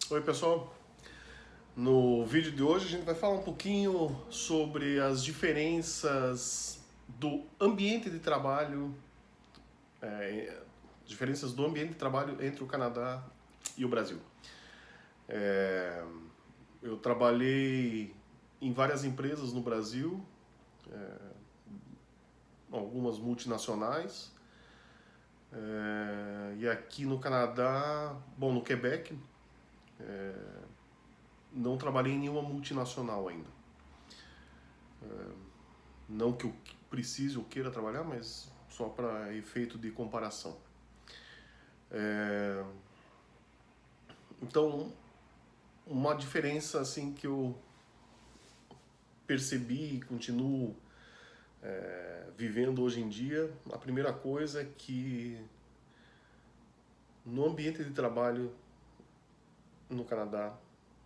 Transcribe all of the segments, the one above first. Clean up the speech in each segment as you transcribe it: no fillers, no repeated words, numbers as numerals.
Oi pessoal, no vídeo de hoje a gente vai falar um pouquinho sobre as diferenças do ambiente de trabalho, é, diferenças do ambiente de trabalho entre o Canadá e o Brasil. É, eu trabalhei em várias empresas no Brasil, algumas multinacionais, e aqui no Canadá, bom, no Quebec, não trabalhei em nenhuma multinacional ainda. Não que eu precise ou queira trabalhar, mas só para efeito de comparação. Então, uma diferença assim que eu percebi e continuo vivendo hoje em dia, a primeira coisa é que no ambiente de trabalho no Canadá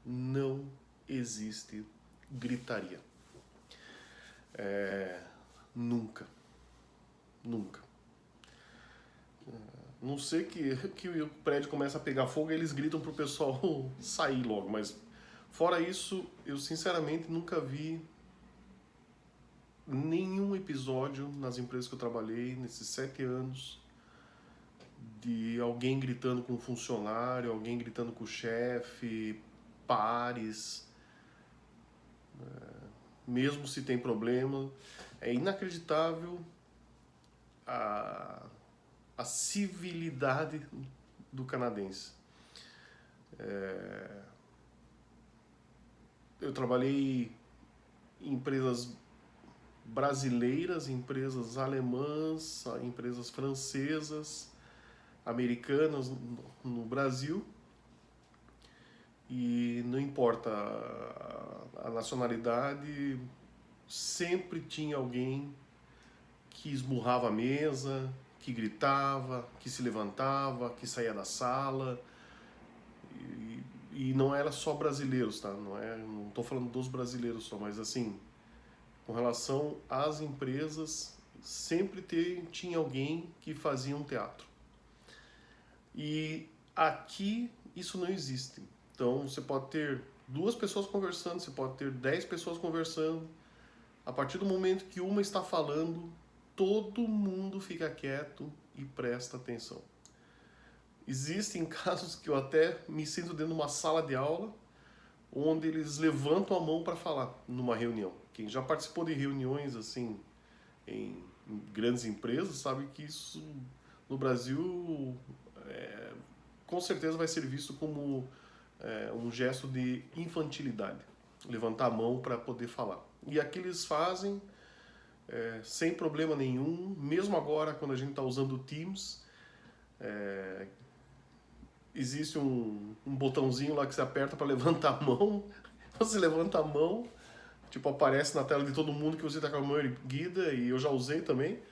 não existe gritaria. Nunca. Nunca. Não sei que o prédio começa a pegar fogo e eles gritam pro pessoal sair logo, mas fora isso, eu sinceramente nunca vi nenhum episódio nas empresas que eu trabalhei nesses 7 anos de alguém gritando com um funcionário, alguém gritando com o chefe, pares, mesmo se tem problema. É inacreditável a, a civilidade do canadense. Eu trabalhei em empresas brasileiras, empresas alemãs, empresas francesas, americanas no Brasil, e não importa a nacionalidade, sempre tinha alguém que esmurrava a mesa, que gritava, que se levantava, que saía da sala. E não era só brasileiros, tá? Não estou falando dos brasileiros só, mas assim, com relação às empresas, sempre tinha alguém que fazia um teatro. E aqui isso não existe. Então você pode ter 2 pessoas conversando, você pode ter 10 pessoas conversando. A partir do momento que uma está falando, todo mundo fica quieto e presta atenção. Existem casos que eu até me sinto dentro de uma sala de aula onde eles levantam a mão para falar numa reunião. Quem já participou de reuniões assim em grandes empresas sabe que isso no Brasil com certeza vai ser visto como um gesto de infantilidade, levantar a mão para poder falar. E aqui eles fazem sem problema nenhum, mesmo agora quando a gente está usando o Teams, existe um botãozinho lá que você aperta para levantar a mão, você levanta a mão, tipo, aparece na tela de todo mundo que você está com a mão erguida, e eu já usei também,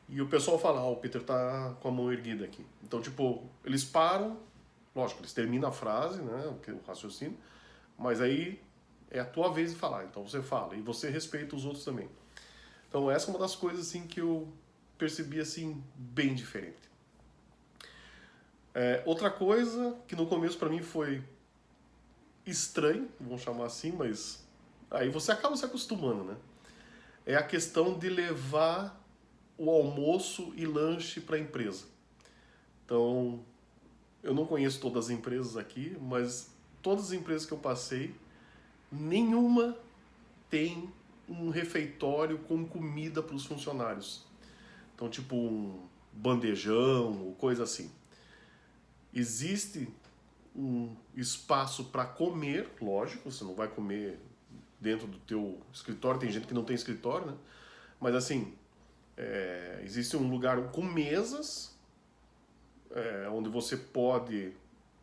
e o pessoal fala, o Peter tá com a mão erguida aqui. Então, tipo, eles param, lógico, eles terminam a frase, né, o raciocínio, mas aí é a tua vez de falar, então você fala, e você respeita os outros também. Então essa é uma das coisas assim que eu percebi assim bem diferente. Outra coisa que no começo para mim foi estranho, vamos chamar assim, mas aí você acaba se acostumando, né? É a questão de levar o almoço e lanche para a empresa. Então, eu não conheço todas as empresas aqui, mas todas as empresas que eu passei, nenhuma tem um refeitório com comida para os funcionários. Então, tipo um bandejão ou coisa assim. Existe um espaço para comer, lógico, você não vai comer dentro do teu escritório, tem gente que não tem escritório, né? Mas assim, existe um lugar com mesas, onde você pode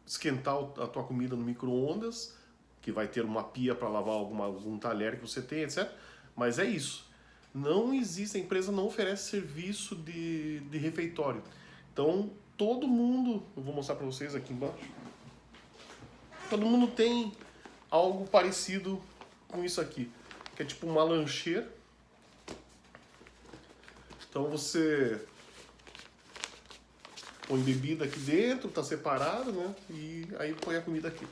esquentar a tua comida no micro-ondas, que vai ter uma pia para lavar algum talher que você tem, etc. Mas é isso. Não existe, a empresa não oferece serviço de refeitório. Então, todo mundo, eu vou mostrar para vocês aqui embaixo, todo mundo tem algo parecido com isso aqui, que é tipo uma lancheira. Então você põe bebida aqui dentro, tá separado, né? E aí põe a comida aqui.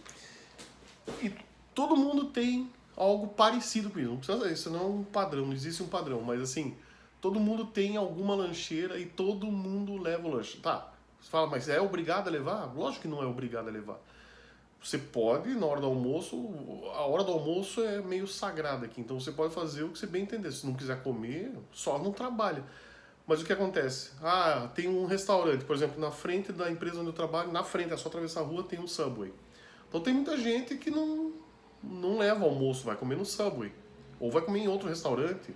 E todo mundo tem algo parecido com isso. Não precisa, isso não é um padrão, não existe um padrão, mas assim, todo mundo tem alguma lancheira e todo mundo leva o lanche. Tá, você fala, mas é obrigado a levar? Lógico que não é obrigado a levar. Você pode, na hora do almoço, a hora do almoço é meio sagrada aqui, então você pode fazer o que você bem entender. Se não quiser comer, só não trabalha. Mas o que acontece? Ah, tem um restaurante, por exemplo, na frente da empresa onde eu trabalho, na frente, é só atravessar a rua, tem um Subway. Então tem muita gente que não leva almoço, vai comer no Subway. Ou vai comer em outro restaurante.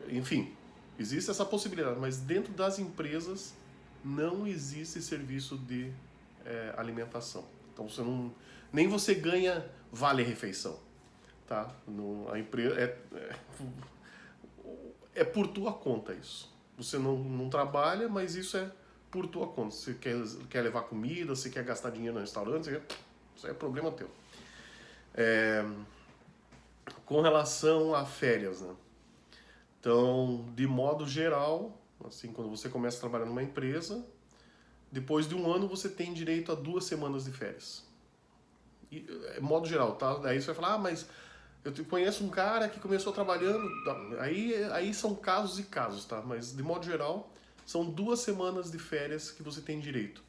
Enfim, existe essa possibilidade, mas dentro das empresas não existe serviço de alimentação. Então você não, nem você ganha vale-refeição, tá? A empresa é por tua conta isso. Você não trabalha, mas isso é por tua conta. Você quer levar comida, você quer gastar dinheiro no restaurante, isso é problema teu. Com relação a férias, né? Então, de modo geral, assim, quando você começa a trabalhar numa empresa, depois de um ano você tem direito a 2 semanas de férias. E, modo geral, tá? Daí você vai falar, mas eu conheço um cara que começou trabalhando, aí são casos e casos, tá? Mas de modo geral, são 2 semanas de férias que você tem direito.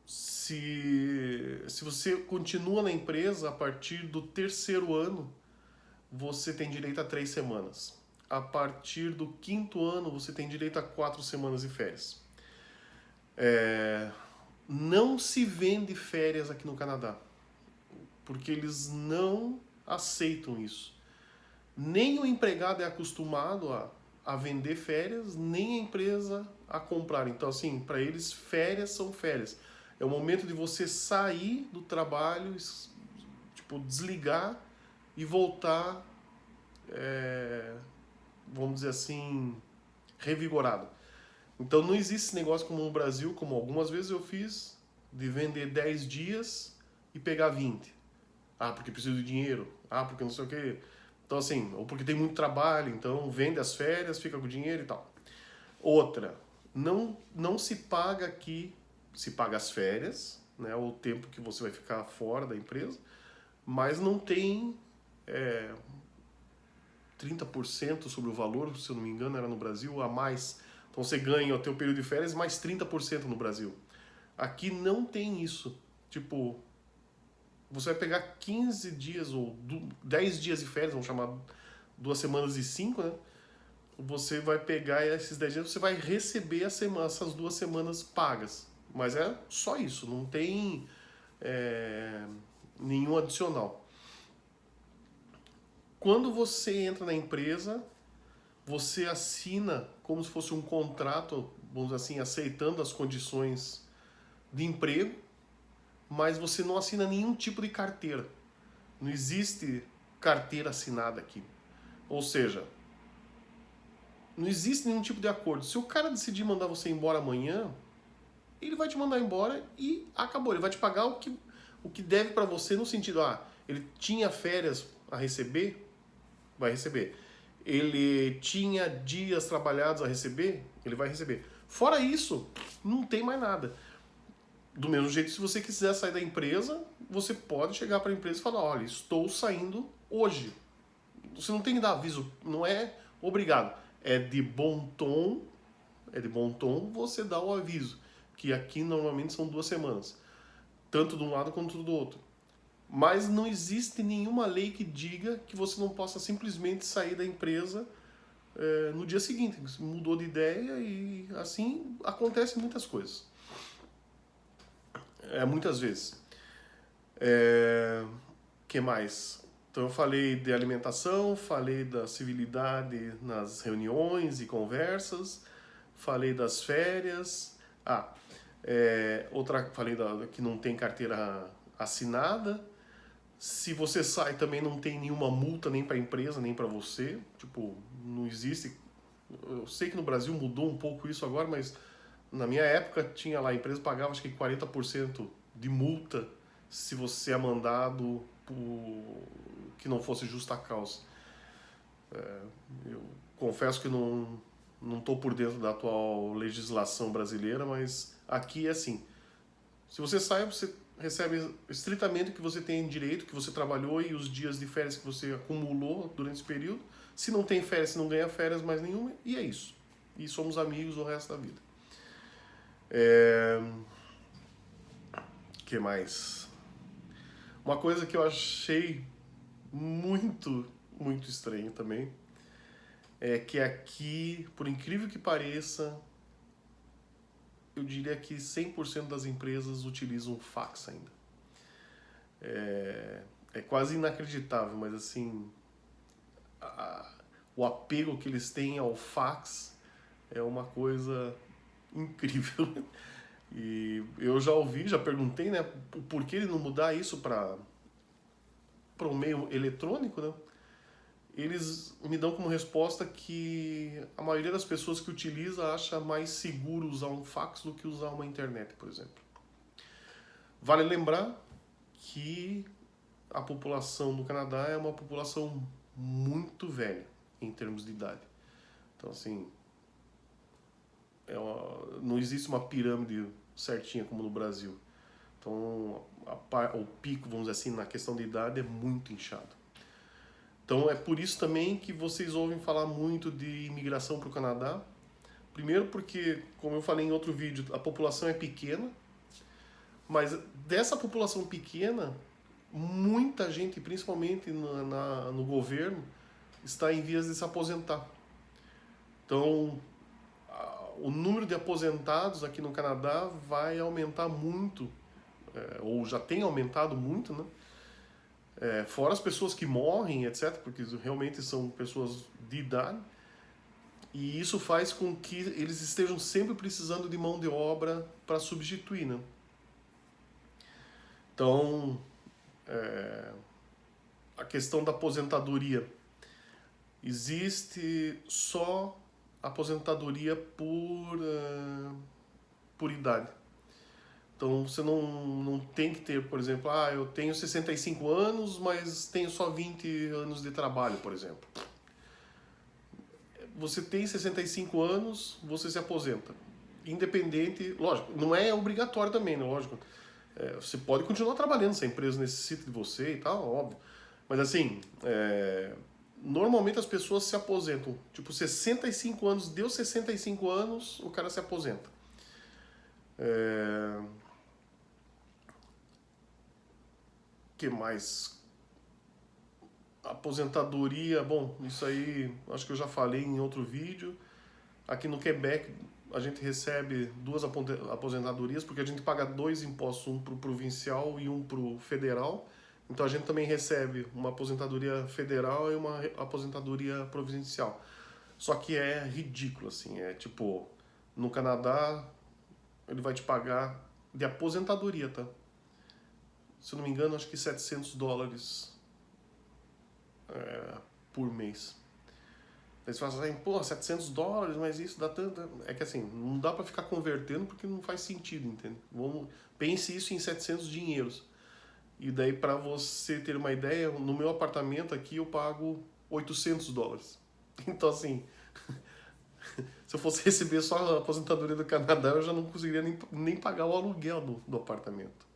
Se você continua na empresa, a partir do 3º ano, você tem direito a 3 semanas. A partir do 5º ano, você tem direito a 4 semanas de férias. Não se vende férias aqui no Canadá, porque eles não aceitam isso. Nem o empregado é acostumado a vender férias, nem a empresa a comprar. Então, assim, para eles, férias são férias. É o momento de você sair do trabalho, tipo, desligar e voltar, vamos dizer assim, revigorado. Então não existe esse negócio como no Brasil, como algumas vezes eu fiz, de vender 10 dias e pegar 20. Ah, porque preciso de dinheiro. Ah, porque não sei o quê. Então assim, ou porque tem muito trabalho, então vende as férias, fica com o dinheiro e tal. Outra, não se paga aqui, se paga as férias, né, o tempo que você vai ficar fora da empresa, mas não tem 30% sobre o valor, se eu não me engano, era no Brasil, a mais. Então você ganha o teu período de férias mais 30% no Brasil. Aqui não tem isso. Tipo, você vai pegar 15 dias ou 10 dias de férias, vamos chamar 2 semanas e 5, né? Você vai pegar esses 10 dias, você vai receber essas 2 semanas pagas. Mas é só isso, não tem nenhum adicional. Quando você entra na empresa, você assina como se fosse um contrato, vamos dizer assim, aceitando as condições de emprego, mas você não assina nenhum tipo de carteira. Não existe carteira assinada aqui. Ou seja, não existe nenhum tipo de acordo. Se o cara decidir mandar você embora amanhã, ele vai te mandar embora e acabou. Ele vai te pagar o que deve para você no sentido, ele tinha férias a receber, vai receber. Ele tinha dias trabalhados a receber, ele vai receber. Fora isso, não tem mais nada. Do mesmo jeito, se você quiser sair da empresa, você pode chegar para a empresa e falar, olha, estou saindo hoje. Você não tem que dar aviso, não é obrigado. É de bom tom você dar o aviso, que aqui normalmente são 2 semanas, tanto de um lado quanto do outro. Mas não existe nenhuma lei que diga que você não possa simplesmente sair da empresa no dia seguinte. Você mudou de ideia e assim acontecem muitas coisas. Muitas vezes. Que mais? Então eu falei de alimentação, falei da civilidade nas reuniões e conversas, falei das férias. Falei que não tem carteira assinada. Se você sai também não tem nenhuma multa nem para a empresa, nem para você. Tipo, não existe. Eu sei que no Brasil mudou um pouco isso agora, mas na minha época tinha lá, a empresa pagava acho que 40% de multa se você é mandado que não fosse justa causa. Eu confesso que não estou por dentro da atual legislação brasileira, mas aqui é assim. Se você sai, recebe estritamente o que você tem direito, que você trabalhou e os dias de férias que você acumulou durante esse período. Se não tem férias, se não ganha férias mais nenhuma, e é isso. E somos amigos o resto da vida. Que mais? Uma coisa que eu achei muito, muito estranho também é que aqui, por incrível que pareça, eu diria que 100% das empresas utilizam fax ainda. É quase inacreditável, mas assim, o apego que eles têm ao fax é uma coisa incrível. E eu já ouvi, já perguntei, né, por que ele não mudar isso para um meio eletrônico, né? Eles me dão como resposta que a maioria das pessoas que utiliza acha mais seguro usar um fax do que usar uma internet, por exemplo. Vale lembrar que a população do Canadá é uma população muito velha em termos de idade. Então, assim, não existe uma pirâmide certinha como no Brasil. Então, o pico, vamos dizer assim, na questão de idade é muito inchado. Então, é por isso também que vocês ouvem falar muito de imigração para o Canadá. Primeiro porque, como eu falei em outro vídeo, a população é pequena, mas dessa população pequena, muita gente, principalmente no governo, está em vias de se aposentar. Então, o número de aposentados aqui no Canadá vai aumentar muito, ou já tem aumentado muito, né? Fora as pessoas que morrem, etc., porque realmente são pessoas de idade, e isso faz com que eles estejam sempre precisando de mão de obra para substituir, né? Então, a questão da aposentadoria. Existe só aposentadoria por idade. Então você não tem que ter, por exemplo, eu tenho 65 anos, mas tenho só 20 anos de trabalho, por exemplo. Você tem 65 anos, você se aposenta. Independente, lógico, não é obrigatório também, né? Lógico. Você pode continuar trabalhando se a empresa necessita de você e tal, óbvio. Mas assim, normalmente as pessoas se aposentam. Tipo, 65 anos, deu 65 anos, o cara se aposenta. Que mais? Aposentadoria, bom, isso aí acho que eu já falei em outro vídeo. Aqui no Quebec a gente recebe 2 aposentadorias, porque a gente paga 2 impostos, um para o provincial e um para o federal. Então a gente também recebe uma aposentadoria federal e uma aposentadoria provincial. Só que é ridículo, assim, tipo, no Canadá ele vai te pagar de aposentadoria, tá? Se eu não me engano, acho que $700 por mês. Aí você fala assim, pô, $700, mas isso dá tanto. É que assim, não dá pra ficar convertendo porque não faz sentido, entende? Pense isso em 700 dinheiros. E daí, pra você ter uma ideia, no meu apartamento aqui eu pago $800. Então, assim, se eu fosse receber só a aposentadoria do Canadá, eu já não conseguiria nem pagar o aluguel do apartamento.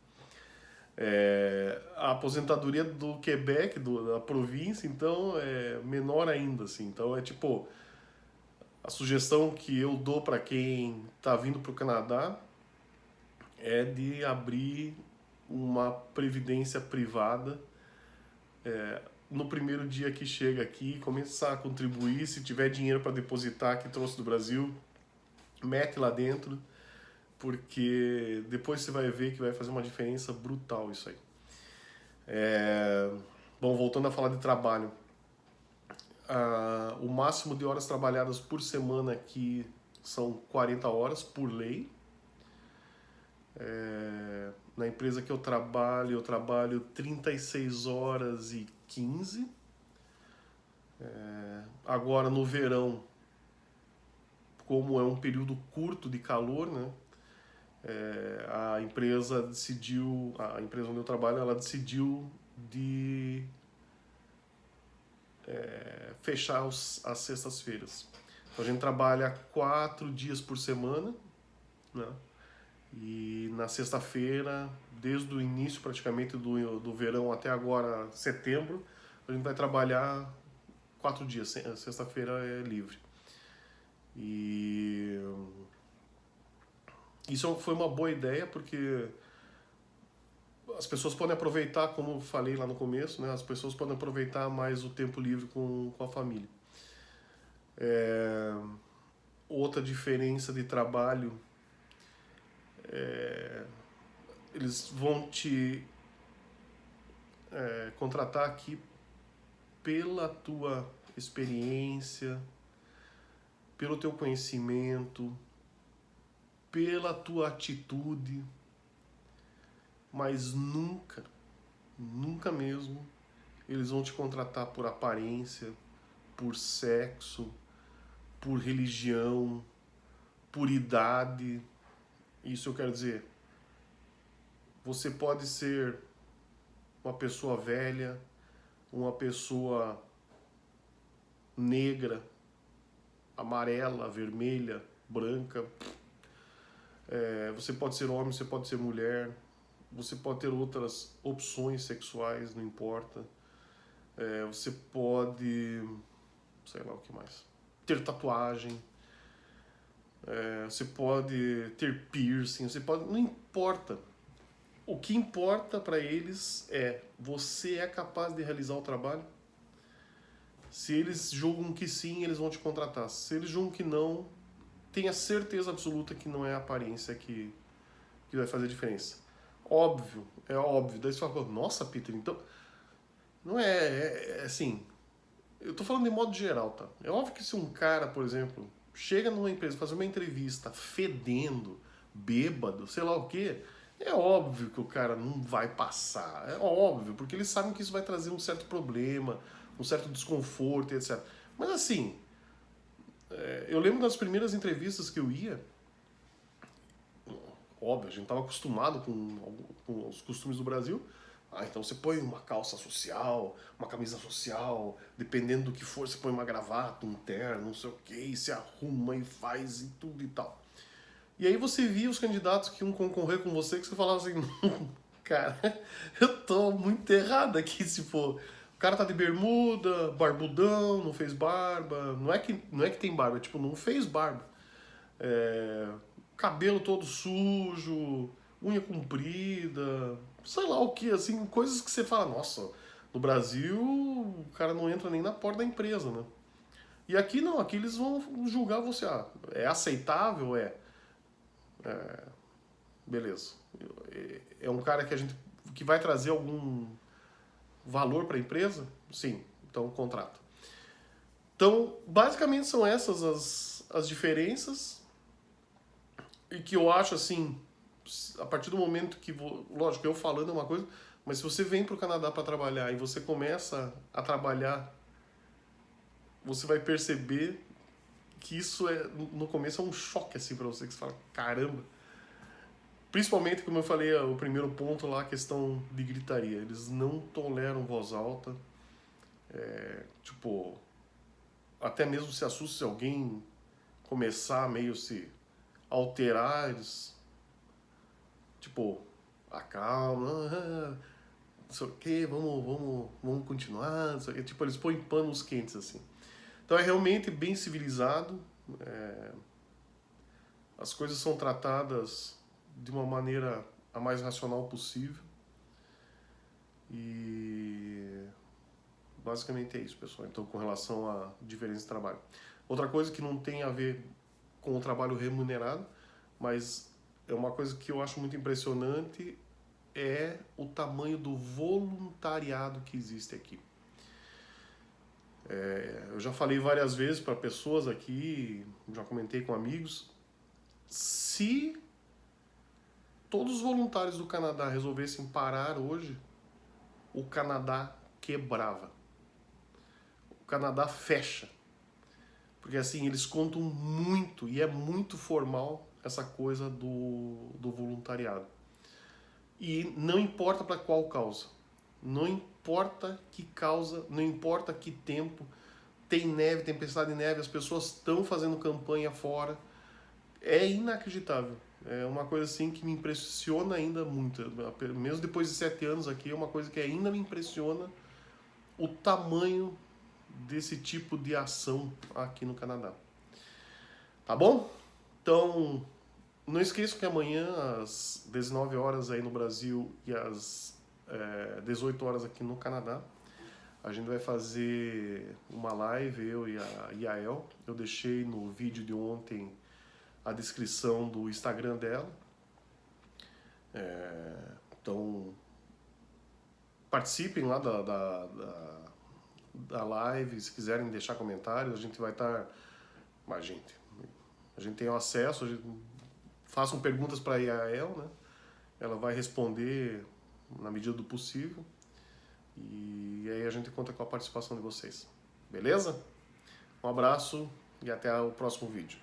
A aposentadoria do Quebec, da província, então, é menor ainda, assim. Então, é tipo, a sugestão que eu dou para quem está vindo para o Canadá é de abrir uma previdência privada no primeiro dia que chega aqui, começar a contribuir, se tiver dinheiro para depositar que trouxe do Brasil, mete lá dentro, porque depois você vai ver que vai fazer uma diferença brutal isso aí. Bom, voltando a falar de trabalho, o máximo de horas trabalhadas por semana aqui são 40 horas por lei. Na empresa que eu trabalho 36 horas e 15. Agora no verão, como é um período curto de calor, né? A empresa onde eu trabalho, ela decidiu de fechar as sextas-feiras. Então a gente trabalha 4 dias por semana, né? E na sexta-feira desde o início praticamente do verão até agora, setembro, a gente vai trabalhar 4 dias, sexta-feira é livre. E isso foi uma boa ideia, porque as pessoas podem aproveitar, como eu falei lá no começo, né? As pessoas podem aproveitar mais o tempo livre com a família. Outra diferença de trabalho, eles vão te contratar aqui pela tua experiência, pelo teu conhecimento, pela tua atitude, mas nunca, nunca mesmo, eles vão te contratar por aparência, por sexo, por religião, por idade. Isso eu quero dizer, você pode ser uma pessoa velha, uma pessoa negra, amarela, vermelha, branca. Você pode ser homem, você pode ser mulher, você pode ter outras opções sexuais, não importa. Você pode, sei lá o que mais, ter tatuagem, você pode ter piercing, você pode, não importa. O que importa para eles é, você é capaz de realizar o trabalho? Se eles julgam que sim, eles vão te contratar. Se eles julgam que não, tenha certeza absoluta que não é a aparência que vai fazer diferença. Óbvio, é óbvio. Daí você fala, nossa, Peter, então... Não é assim... Eu tô falando de modo geral, tá? É óbvio que se um cara, por exemplo, chega numa empresa, fazer uma entrevista fedendo, bêbado, sei lá o quê, é óbvio que o cara não vai passar. É óbvio, porque eles sabem que isso vai trazer um certo problema, um certo desconforto, etc. Mas assim, eu lembro das primeiras entrevistas que eu ia, óbvio, a gente estava acostumado com os costumes do Brasil. Então você põe uma calça social, uma camisa social, dependendo do que for, você põe uma gravata, um terno, não sei o que, e se arruma e faz e tudo e tal. E aí você via os candidatos que iam concorrer com você, que você falava assim, cara, eu tô muito errado aqui, se for... O cara tá de bermuda, barbudão, não fez barba, não é que tem barba, tipo, não fez barba. Cabelo todo sujo, unha comprida, sei lá o que, assim, coisas que você fala, nossa, no Brasil o cara não entra nem na porta da empresa, né? E aqui não, aqui eles vão julgar você, é aceitável, beleza. É um cara que vai trazer algum valor para a empresa? Sim, então contrata. Então, basicamente são essas as diferenças, e que eu acho assim, a partir do momento que, lógico, eu falando é uma coisa, mas se você vem para o Canadá para trabalhar e você começa a trabalhar, você vai perceber que isso no começo é um choque assim para você, que você fala, caramba. Principalmente, como eu falei, o primeiro ponto lá, a questão de gritaria. Eles não toleram voz alta. Tipo, até mesmo se assusta se alguém começar a meio se alterar, eles, tipo, acalma, não sei o que, vamos continuar, não sei o que. Tipo, eles põem panos quentes, assim. Então é realmente bem civilizado, as coisas são tratadas de uma maneira a mais racional possível, e basicamente é isso, pessoal. Então, com relação à diferença de trabalho. Outra coisa que não tem a ver com o trabalho remunerado, mas é uma coisa que eu acho muito impressionante, é o tamanho do voluntariado que existe aqui. Eu já falei várias vezes para pessoas aqui, já comentei com amigos, se todos os voluntários do Canadá resolvessem parar hoje, o Canadá quebrava. O Canadá fecha. Porque assim, eles contam muito, e é muito formal essa coisa do voluntariado. E não importa para qual causa. Não importa que causa, não importa que tempo. Tem neve, tempestade de neve, as pessoas estão fazendo campanha fora. É inacreditável. é uma coisa assim que me impressiona ainda muito. Mesmo depois de 7 anos aqui, é uma coisa que ainda me impressiona o tamanho desse tipo de ação aqui no Canadá. Tá bom? Então, não esqueça que amanhã, às 19 horas aí no Brasil e às 18 horas aqui no Canadá, a gente vai fazer uma live, eu e a Yael. Eu deixei no vídeo de ontem a descrição do Instagram dela. Então, participem lá da live, se quiserem deixar comentários, a gente vai estar... A gente tem o acesso, façam perguntas para a Yael, né? Ela vai responder na medida do possível. E aí a gente conta com a participação de vocês. Beleza? Um abraço e até o próximo vídeo.